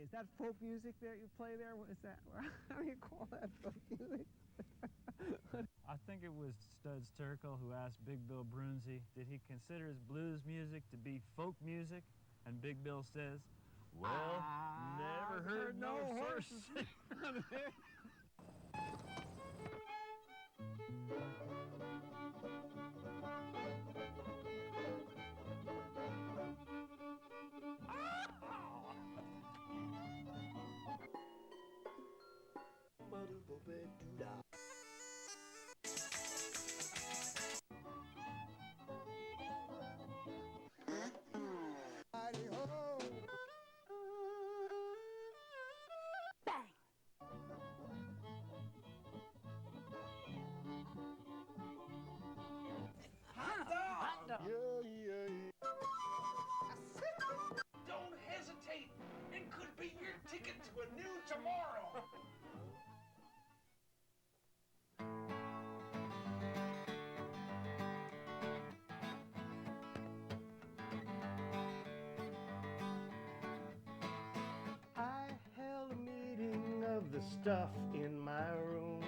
Is that folk music that you play there? What is that? How do you call that folk music? I think it was Studs Terkel who asked Big Bill Brunzi, did he consider his blues music to be folk music? And Big Bill says, well, never heard no horses. Bang! Hot dog! Don't hesitate. It could be your ticket to a new tomorrow. I held a meeting of the stuff in my room.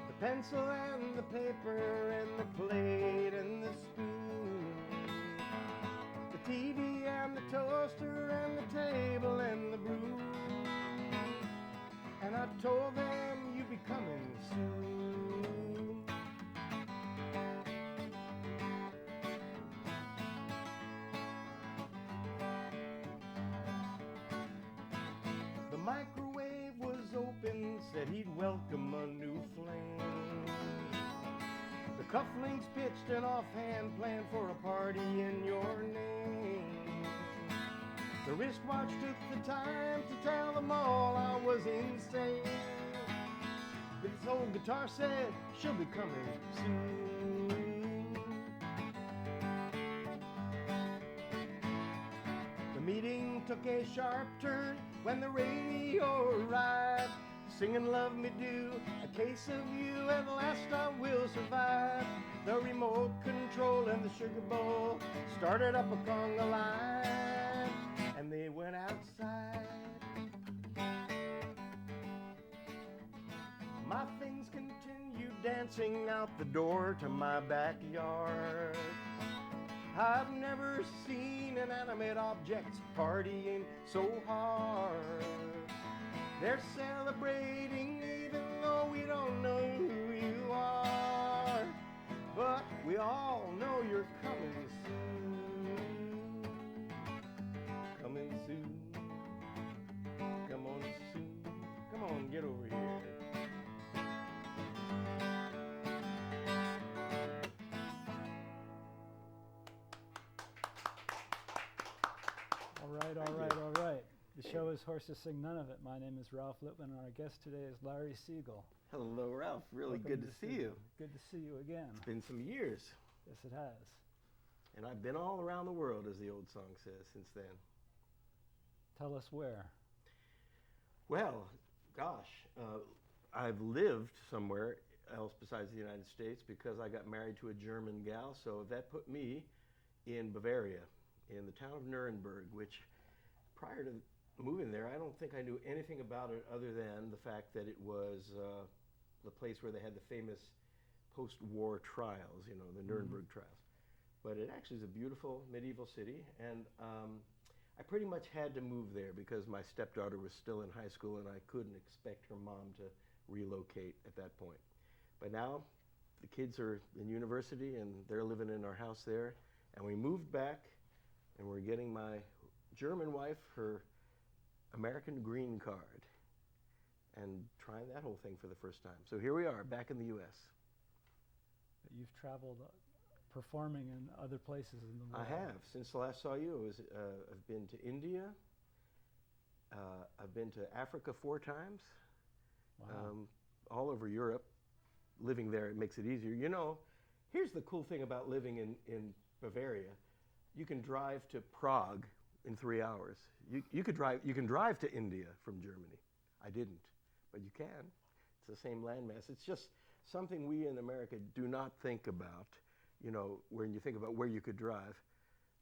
The pencil and the paper and the plate and the spoon. The TV and the toaster and the table and the broom. And I told them you'd be coming soon. The microwave was open, said he'd welcome a new flame. The cufflinks pitched an offhand plan for a party in your name. The wristwatch took the time to tell them all I was insane. This old guitar said she'll be coming soon. The meeting took a sharp turn when the radio arrived, singing Love Me Do, a case of you, at last I will survive. The remote control and the sugar bowl started up a conga line, and they went outside. My things continued dancing out the door to my backyard. I've never seen inanimate objects partying so hard. They're celebrating even though we don't know who you are. But we all know you're coming soon. Coming soon. Come on soon. Come on, get over here. All right. The show is Horses Sing None of It. My name is Ralph Lippman, and our guest today is Larry Siegel. Hello, Ralph. Really Welcome good to see you. Good to see you again. It's been some years. Yes, it has. And I've been all around the world, as the old song says, since then. Tell us where. Well, gosh, I've lived somewhere else besides the United States because I got married to a German gal, so that put me in Bavaria, in the town of Nuremberg, which prior to moving there, I don't think I knew anything about it other than the fact that it was the place where they had the famous post-war trials, you know, the Nuremberg trials. But it actually is a beautiful medieval city, and I pretty much had to move there because my stepdaughter was still in high school and I couldn't expect her mom to relocate at that point. But now the kids are in university and they're living in our house there, and we moved back and we're getting my German wife her American green card and trying that whole thing for the first time. So here we are, back in the U.S. You've traveled performing in other places in the world. I have. Since the last saw you, I've been to India. I've been to Africa 4 times. Wow. All over Europe. Living there, it makes it easier. You know, here's the cool thing about living in Bavaria. You can drive to Prague in 3 hours. You can drive to India from Germany. I didn't, but you can. It's the same landmass. It's just something we in America do not think about. You know, when you think about where you could drive.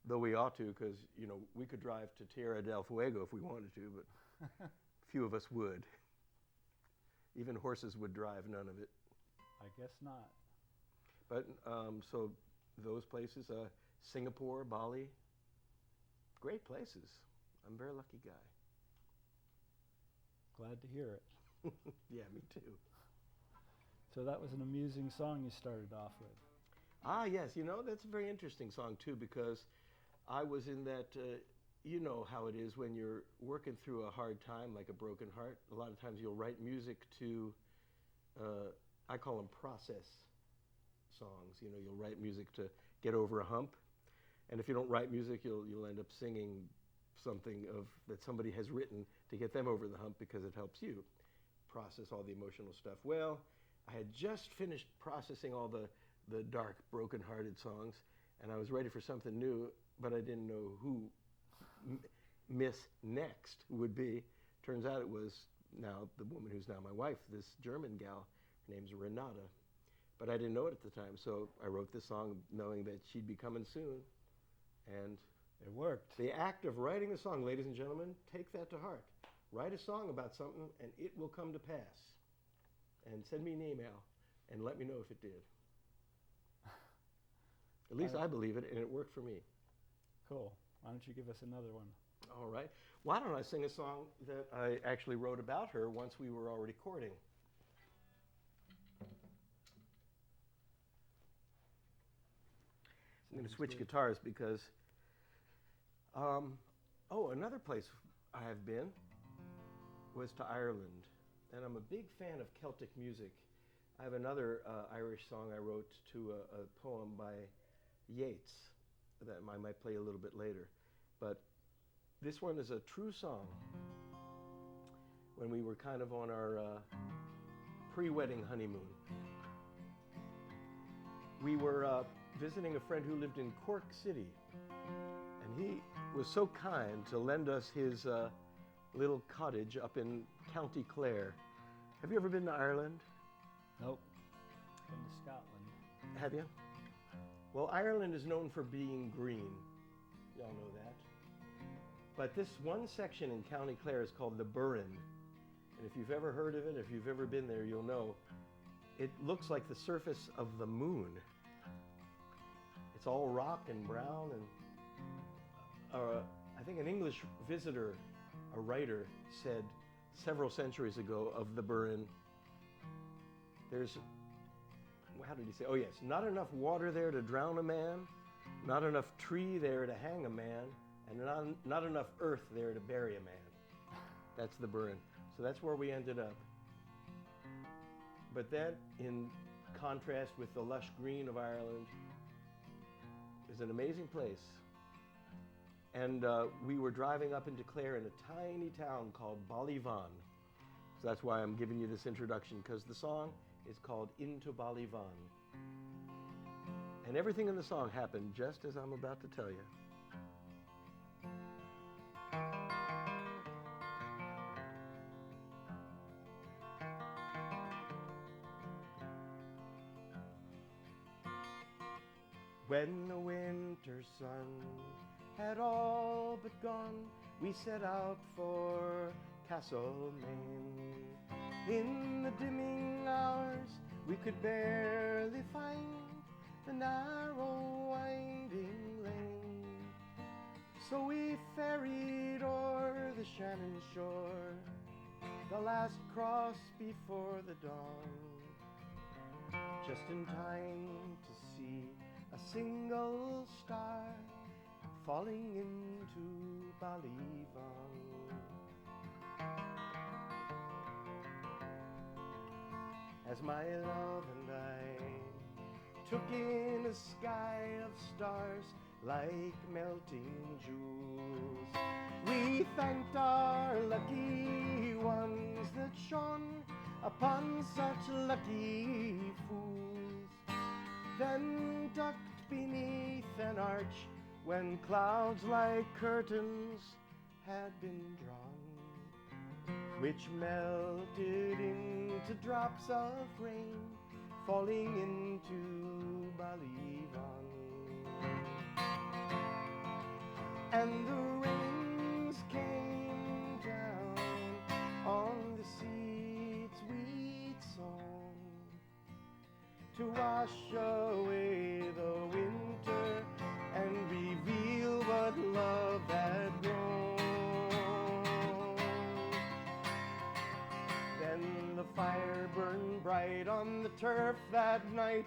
Though we ought to, because, you know, we could drive to Tierra del Fuego if we wanted to, but few of us would. Even horses would drive, none of it. I guess not. But so those places, Singapore, Bali, great places. I'm a very lucky guy. Glad to hear it. Yeah, me too. So that was an amusing song you started off with. Ah, yes, you know, that's a very interesting song too, because I was in that, you know how it is when you're working through a hard time, like a broken heart. A lot of times you'll write music to, I call them process songs. You know, you'll write music to get over a hump. And if you don't write music, you'll end up singing something that somebody has written to get them over the hump because it helps you process all the emotional stuff. Well, I had just finished processing all the dark, broken-hearted songs, and I was ready for something new, but I didn't know who Miss Next would be. Turns out it was now the woman who's now my wife, this German gal. Her name's Renata. But I didn't know it at the time, so I wrote this song knowing that she'd be coming soon. And it worked. The act of writing a song, ladies and gentlemen, take that to heart. Write a song about something, and it will come to pass. And send me an email, and let me know if it did. At least I believe it, and it worked for me. Cool. Why don't you give us another one? All right. Why don't I sing a song that I actually wrote about her once we were already courting? I'm going to switch guitars because, another place I have been was to Ireland. And I'm a big fan of Celtic music. I have another Irish song I wrote to a poem by Yeats that I might play a little bit later. But this one is a true song. When we were kind of on our pre-wedding honeymoon. We were visiting a friend who lived in Cork City. And he was so kind to lend us his little cottage up in County Clare. Have you ever been to Ireland? Nope. Been to Scotland. Have you? Well, Ireland is known for being green. Y'all know that. But this one section in County Clare is called the Burren. And if you've ever heard of it, if you've ever been there, you'll know. It looks like the surface of the moon. It's all rock and brown. And I think an English visitor, a writer, said several centuries ago of the Burren, there's, how did he say? Oh yes, not enough water there to drown a man, not enough tree there to hang a man, and not enough earth there to bury a man. That's the Burren. So that's where we ended up. But that, in contrast with the lush green of Ireland, is an amazing place. And we were driving up into Clare in a tiny town called Ballyvan. So that's why I'm giving you this introduction, because the song is called Into Ballyvan. And everything in the song happened just as I'm about to tell you. When the winter sun had all but gone, we set out for Castlemaine. In the dimming hours, we could barely find the narrow winding lane. So we ferried o'er the Shannon shore, the last cross before the dawn, just in time to see a single star falling into Ballyvan. As my love and I took in a sky of stars like melting jewels, we thanked our lucky ones that shone upon such lucky fools. Then ducked beneath an arch when clouds like curtains had been drawn, which melted into drops of rain falling into Ballyvan. and the rains came down on the seeds we'd sown to wash away the winter and reveal what love had grown. Then the fire burned bright on the turf that night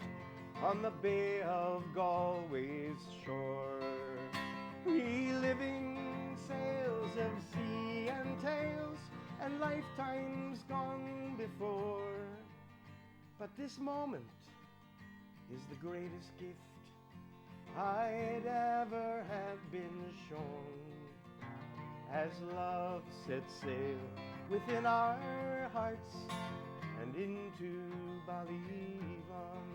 on the Bay of Galway's shore, reliving sails of sea and tales and lifetimes gone before. But this moment is the greatest gift I'd ever have been shown, as love set sail within our hearts and into Ballyvaughan.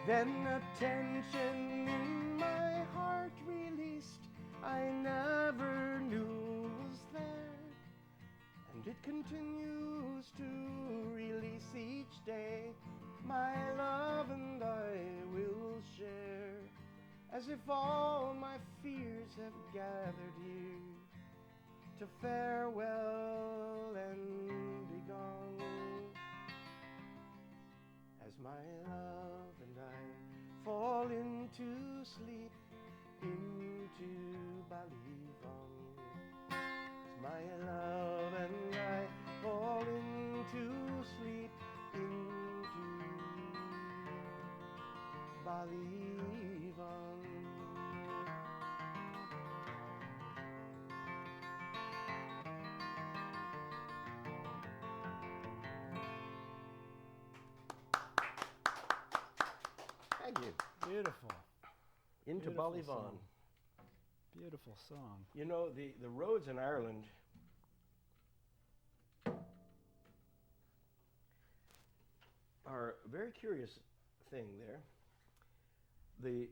Then a tension in my heart released I never knew was there, and it continues to release each day. My love and I will share, as if all my fears have gathered here to farewell and be gone. As my love and I fall into sleep, into Ballyvaughan. As my love and I fall into sleep, into Ballyvaughan. Thank you. Beautiful. Into Beautiful Ballyvaughan. song. Beautiful song. You know, the roads in Ireland are a very curious thing there. The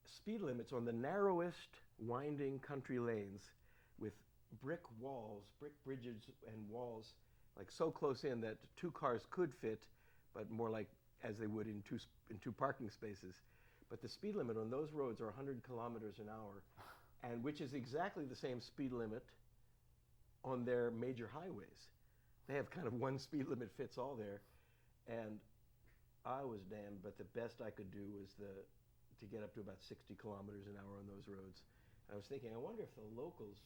speed limits on the narrowest winding country lanes with brick walls, brick bridges and walls, like so close in that two cars could fit, but more like as they would in two parking spaces. But the speed limit on those roads are 100 kilometers an hour, and which is exactly the same speed limit on their major highways. They have kind of one speed limit fits all there, and I was damned, but the best I could do was to get up to about 60 kilometers an hour on those roads. And I was thinking, I wonder if the locals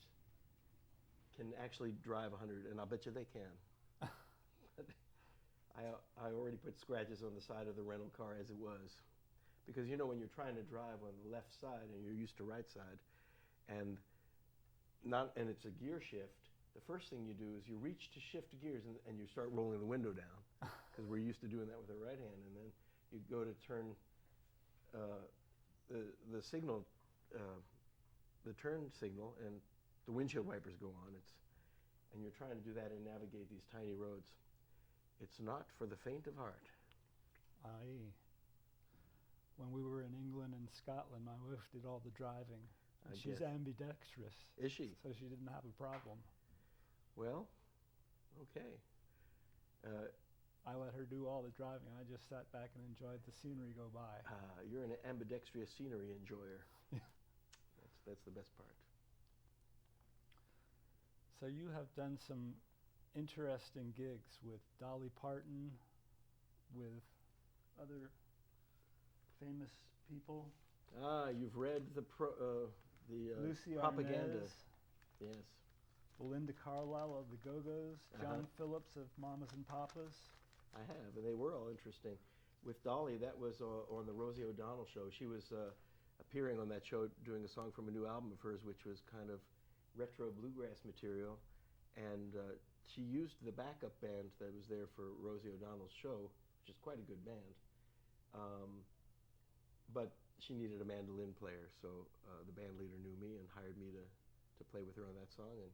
can actually drive 100, and I'll bet you they can. I already put scratches on the side of the rental car as it was. Because you know when you're trying to drive on the left side and you're used to right side, and it's a gear shift, the first thing you do is you reach to shift gears and you start rolling the window down, because we're used to doing that with our right hand, and then you go to turn the signal, the turn signal, and the windshield wipers go on. And you're trying to do that and navigate these tiny roads. It's not for the faint of heart. Aye. When we were in England and Scotland, my wife did all the driving. And she's ambidextrous. Is she? So she didn't have a problem. Well, okay. I let her do all the driving. I just sat back and enjoyed the scenery go by. You're an ambidextrous scenery enjoyer. Yeah. That's the best part. So you have done some interesting gigs with Dolly Parton, with other famous people. You've read the Lucy propaganda. Arnaz, Yes. Belinda Carlisle of the Go-Go's, John Phillips of Mamas and Papas. I have, and they were all interesting. With Dolly, that was on the Rosie O'Donnell show. She was appearing on that show doing a song from a new album of hers, which was kind of retro bluegrass material. And she used the backup band that was there for Rosie O'Donnell's show, which is quite a good band. But she needed a mandolin player, so the band leader knew me and hired me to play with her on that song. And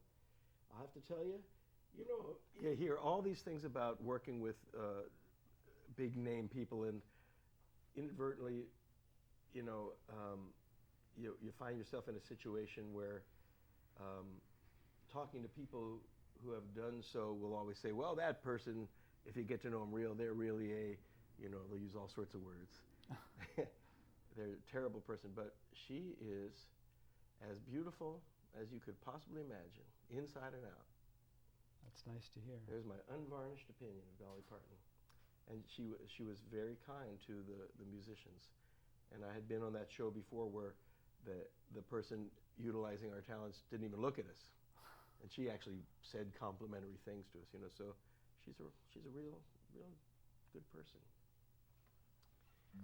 I'll have to tell you, you know, you hear all these things about working with big name people, and inadvertently, you know, you find yourself in a situation where talking to people who have done so will always say, well, that person, if you get to know them real, they're really a, you know, they'll use all sorts of words. they're a terrible person, but she is as beautiful as you could possibly imagine, inside and out. That's nice to hear. There's my unvarnished opinion of Dolly Parton. And she was very kind to the musicians. And I had been on that show before where the person utilizing our talents didn't even look at us. And she actually said complimentary things to us, you know, so she's a real good person.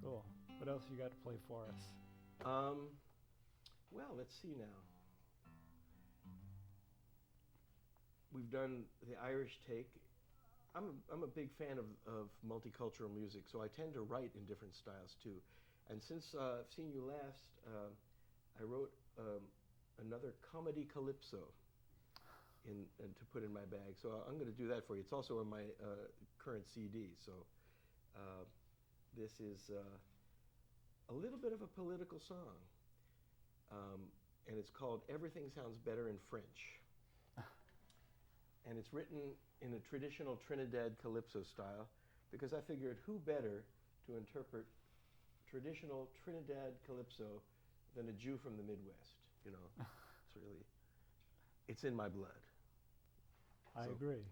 Cool. What else you got to play for us? Well, let's see now. We've done the Irish take. I'm a big fan of multicultural music, so I tend to write in different styles too. And since I've seen you last, I wrote another comedy calypso and to put in my bag. So I'm going to do that for you. It's also on my current CD. So this is a little bit of a political song, and it's called "Everything Sounds Better in French." And it's written in a traditional Trinidad calypso style because I figured who better to interpret traditional Trinidad calypso than a Jew from the Midwest, you know. It's in my blood. I agree.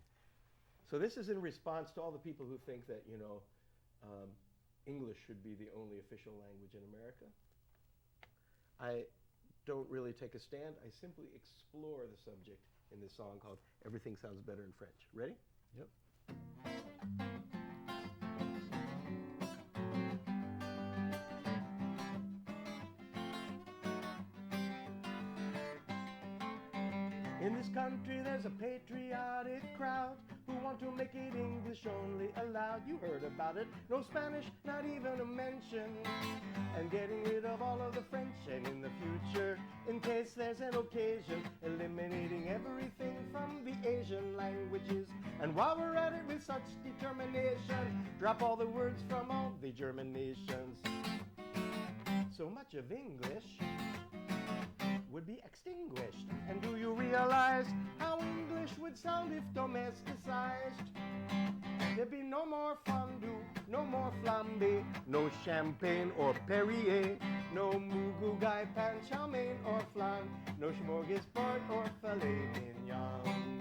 So this is in response to all the people who think that, you know, English should be the only official language in America. I don't really take a stand. I simply explore the subject in this song called Everything Sounds Better in French. Ready? Yep. In this country there's a patriotic crowd who want to make it English only allowed. You heard about it. No Spanish, not even a mention. And getting rid of all of the French, and in the future, in case there's an occasion, eliminating everything from the Asian languages. And while we're at it with such determination, drop all the words from all the German nations. So much of English would be extinguished. And do you realize how English would sound if domesticized? There'd be no more fondue, no more flambe, no champagne or Perrier, no mugu gai pan chow mein or flan, no smorgasbord or filet mignon.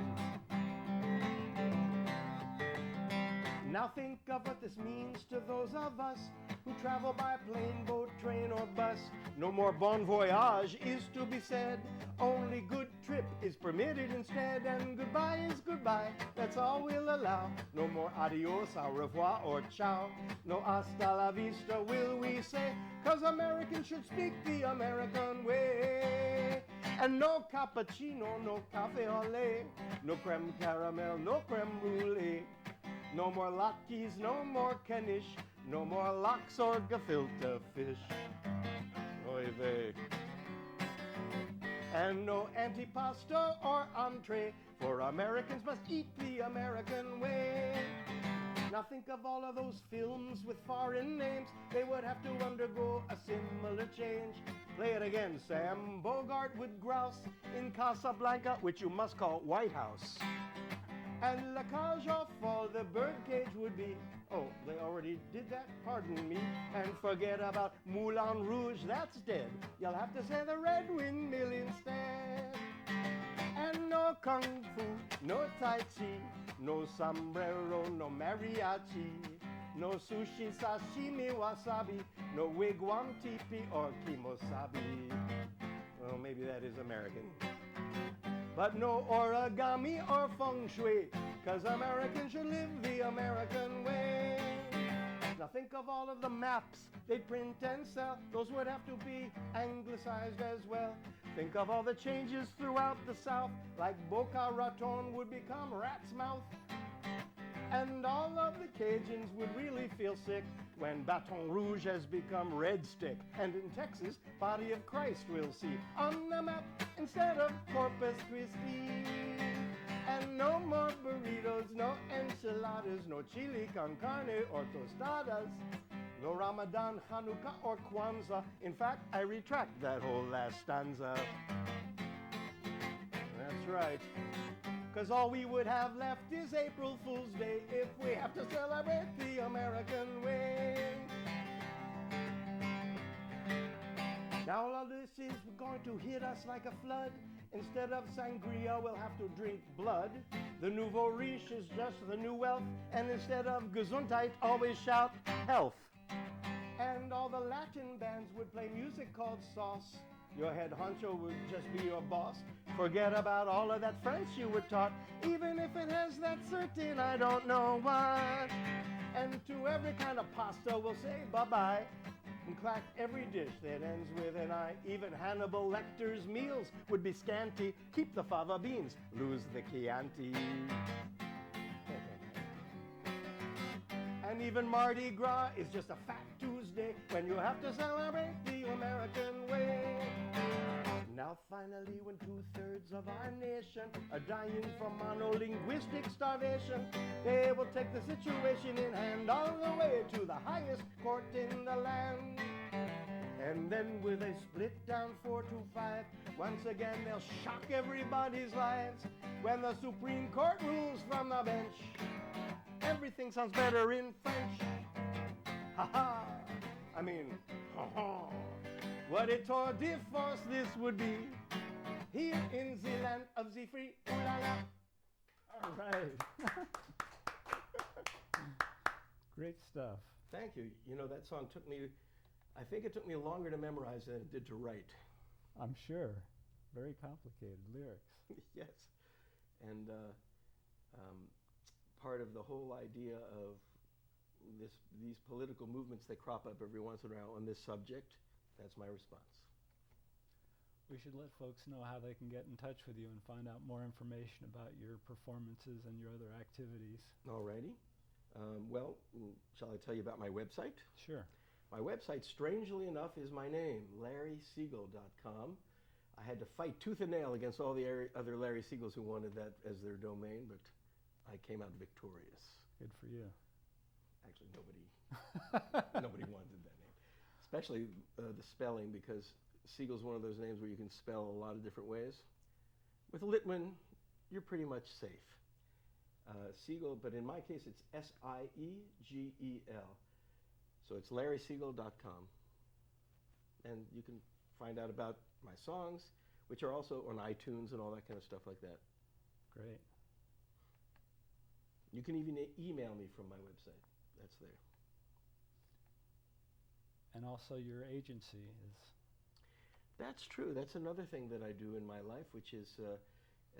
Now think of what this means to those of us who travel by plane, boat, train, or bus. No more bon voyage is to be said. Only good trip is permitted instead. And goodbye is goodbye, that's all we'll allow. No more adios, au revoir, or ciao. No hasta la vista will we say, 'cause Americans should speak the American way. And no cappuccino, no cafe au lait, no creme caramel, no creme brulee. No more latkes, no more knish, no more lox or gefilte fish. Oy vey. And no antipasto or entree, for Americans must eat the American way. Now think of all of those films with foreign names, they would have to undergo a similar change. Play it again, Sam. Bogart would grouse in Casablanca, which you must call White House. And La Cage aux Folles, the birdcage would be, oh, they already did that, pardon me. And forget about Moulin Rouge, that's dead. You'll have to say the Red Windmill instead. And no Kung Fu, no Tai Chi, no sombrero, no mariachi, no sushi, sashimi, wasabi, no wigwam, teepee, or kimosabi. Well, maybe that is American. But no origami or feng shui, 'cause Americans should live the American way. Now think of all of the maps they print and sell, those would have to be anglicized as well. Think of all the changes throughout the South, like Boca Raton would become Rat's Mouth. And all of the Cajuns would really feel sick when Baton Rouge has become Red Stick. And in Texas, Body of Christ we'll see on the map instead of Corpus Christi. And no more burritos, no enchiladas, no chili con carne or tostadas, no Ramadan, Hanukkah, or Kwanzaa. In fact, I retract that whole last stanza. That's right. 'Cause all we would have left is April Fool's Day if we have to celebrate the American way. Now all of this is going to hit us like a flood. Instead of sangria, we'll have to drink blood. The nouveau riche is just the new wealth. And instead of Gesundheit, always shout health. And all the Latin bands would play music called sauce. Your head honcho would just be your boss. Forget about all of that French you were taught, even if it has that certain I don't know what. And to every kind of pasta we'll say bye-bye. And crack every dish that ends with an I. Even Hannibal Lecter's meals would be scanty. Keep the fava beans, lose the Chianti. And even Mardi Gras is just a fat Tuesday when you have to celebrate the American way. Now finally, when 2/3 of our nation are dying from monolinguistic starvation, they will take the situation in hand all the way to the highest court in the land. And then with a split down 4-5, once again they'll shock everybody's lives. When the Supreme Court rules from the bench, everything sounds better in French. Ha ha! I mean, ha ha! What a tour de force this would be here in the land of the free. Ooh la la. All right. Great stuff. Thank you. You know, that song took me, I think it took me longer to memorize than it did to write. I'm sure. Very complicated lyrics. Yes. And part of the whole idea of these political movements that crop up every once in a while on this subject, that's my response. We should let folks know how they can get in touch with you and find out more information about your performances and your other activities. Alrighty. Well, shall I tell you about my website? Sure. My website, strangely enough, is my name, LarrySiegel.com. I had to fight tooth and nail against all the other Larry Siegels who wanted that as their domain, but I came out victorious. Good for you. Actually, nobody wanted that name. Especially the spelling, because Siegel's one of those names where you can spell a lot of different ways. With Litwin, you're pretty much safe. Siegel, but in my case, it's S-I-E-G-E-L. So it's LarrySiegel.com. And you can find out about my songs, which are also on iTunes and all that kind of stuff like that. Great. You can even email me from my website. That's there. And also your agency is... That's true. That's another thing that I do in my life, which is,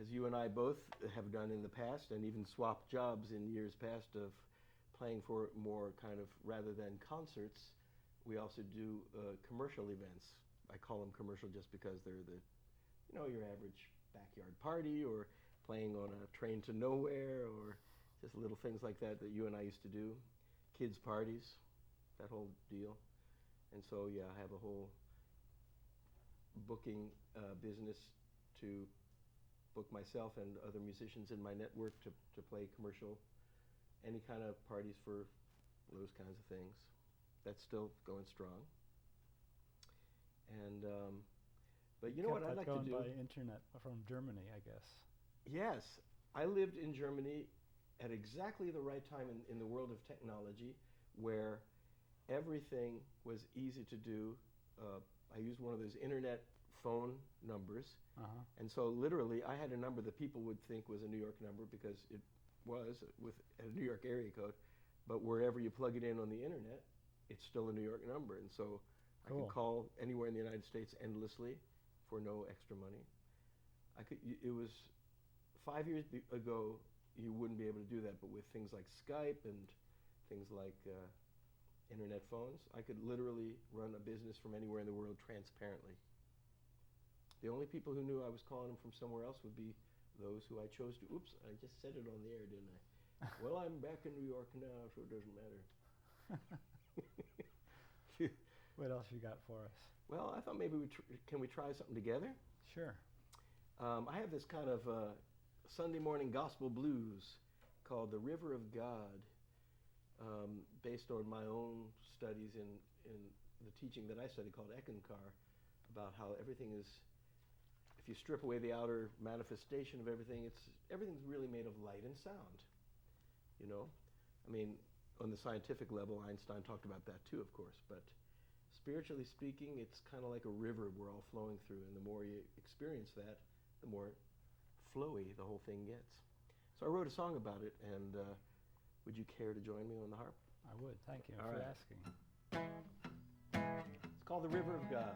as you and I both have done in the past, and even swapped jobs in years past of playing for more kind of, rather than concerts, we also do commercial events. I call them commercial just because they're the, you know, your average backyard party, or playing on a train to nowhere, or just little things like that that you and I used to do. Kids' parties, that whole deal. And so, yeah, I have a whole booking business to book myself and other musicians in my network to play commercial, any kind of parties for those kinds of things. That's still going strong. And, but you know what I'd like to do? By internet from Germany, I guess. Yes, I lived in Germany at exactly the right time in the world of technology, where everything was easy to do. I used one of those internet phone numbers, and so literally I had a number that people would think was a New York number because it was with a New York area code, but wherever you plug it in on the internet, it's still a New York number, and so I could call anywhere in the United States endlessly for no extra money. It was 5 years ago, you wouldn't be able to do that, but with things like Skype and things like internet phones, I could literally run a business from anywhere in the world transparently. The only people who knew I was calling them from somewhere else would be those who I chose to. Oops, I just said it on the air, didn't I? Well, I'm back in New York now, so it doesn't matter. What else you got for us? Well, I thought maybe can we try something together? Sure. I have this kind of Sunday morning gospel blues called The River of God, based on my own studies in the teaching that I studied called Ekankar, about how everything is, if you strip away the outer manifestation of everything, everything's really made of light and sound. You know? I mean, on the scientific level, Einstein talked about that too, of course, but spiritually speaking, it's kind of like a river we're all flowing through, and the more you experience that, the more flowy the whole thing gets. So I wrote a song about it, and would you care to join me on the harp? I would. Thank you All for right. asking. It's called The River of God.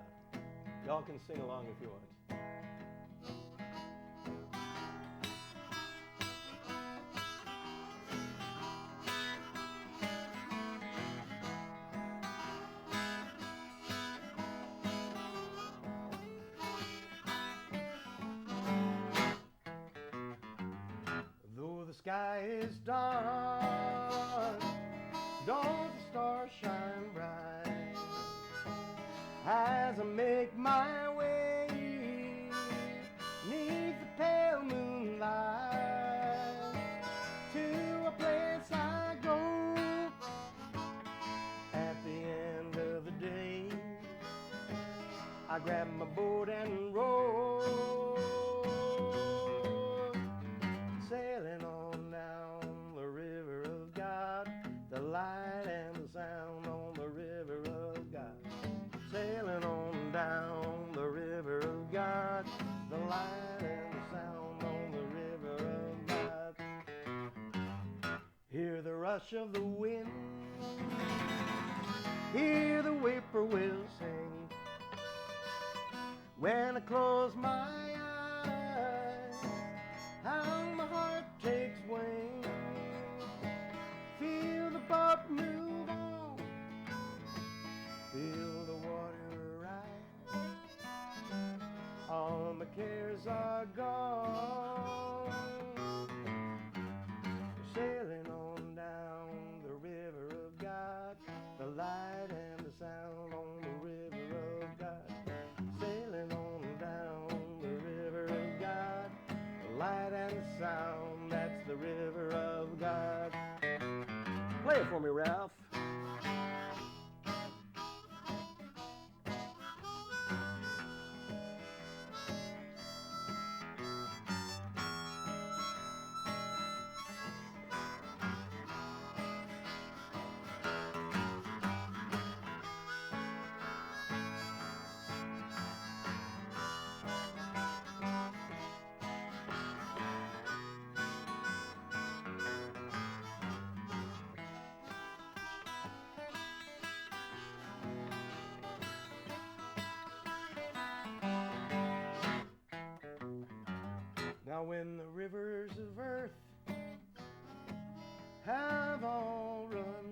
Y'all can sing along if you want. Though the sky is dark, don't the stars shine bright as I make my way neath the pale moonlight to a place I go at the end of the day. I grab my boat and row, sailing on down the river of God, the light and the sound on the river of God. Sailing on down the river of God, the light and the sound on the river of God. Hear the rush of the wind, hear the whippoorwill sing. When I close my eyes, how my heart takes wing. Feel the boat move on, feel the water rise. All my cares are gone. Sailing on down the river of God, the light and the sound on the river of God. Sailing on down the river of God, the light and the sound, that's the river of God. Play it for me, Ralph. Now when the rivers of earth have all run